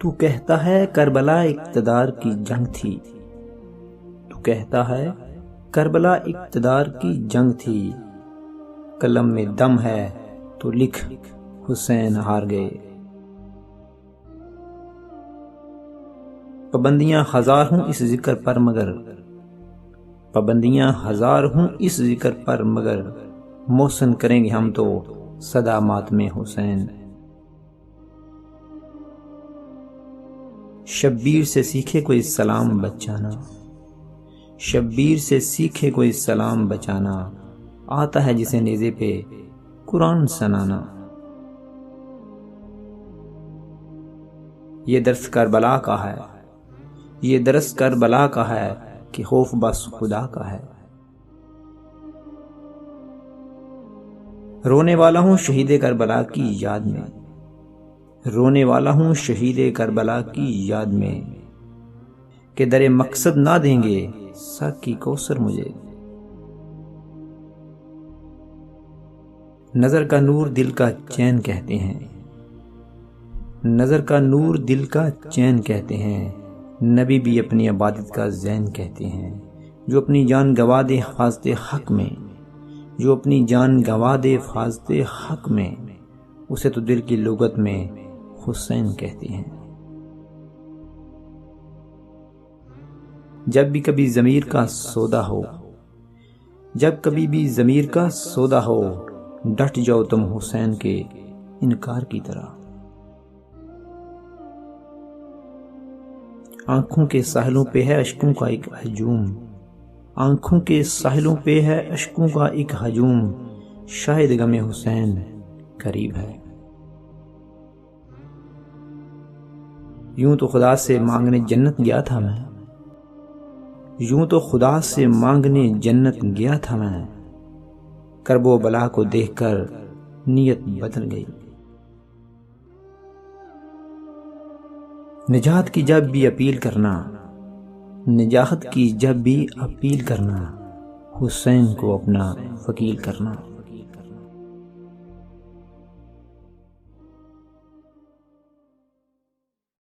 تو کہتا ہے کربلا اقتدار کی جنگ تھی، تو کہتا ہے کربلا اقتدار کی جنگ تھی، قلم میں دم ہے تو لکھ حسین ہار گئے۔ پابندیاں ہزار ہوں اس ذکر پر مگر، پابندیاں ہزار ہوں اس ذکر پر مگر، محسن کریں گے ہم تو سدا ماتم حسین۔ شبیر سے سیکھے کوئی سلام بچانا، شبیر سے سیکھے کوئی سلام بچانا، آتا ہے جسے نیزے پہ قرآن سنانا۔ یہ درس کربلا کا ہے، یہ درس کربلا کا ہے کہ خوف بس خدا کا ہے۔ رونے والا ہوں شہید کربلا کی یاد میں، رونے والا ہوں شہید کربلا کی یاد میں، کہ در مقصد نہ دیں گے ساقی کوثر مجھے۔ نظر کا نور دل کا چین کہتے ہیں، نظر کا نور دل کا چین کہتے ہیں، نبی بھی اپنی عبادت کا زین کہتے ہیں۔ جو اپنی جان گوا دے حفاظت حق میں، جو اپنی جان گوا دے حفاظت حق میں، اسے تو دل کی لغت میں حسین کہتے ہیں۔ جب بھی کبھی ضمیر کا سودا ہو، جب کبھی بھی ضمیر کا سودا ہو، ڈٹ جاؤ تم حسین کے انکار کی طرح۔ آنکھوں کے ساحلوں پہ ہے اشکوں کا ایک ہجوم، آنکھوں کے ساحلوں پہ ہے اشکوں کا ایک ہجوم، شاید غم حسین قریب ہے۔ یوں تو خدا سے مانگنے جنت گیا تھا میں، یوں تو خدا سے مانگنے جنت گیا تھا میں، کرب و بلا کو دیکھ کر نیت بدل گئی۔ نجات کی جب بھی اپیل کرنا، نجات کی جب بھی اپیل کرنا، حسین کو اپنا وکیل کرنا۔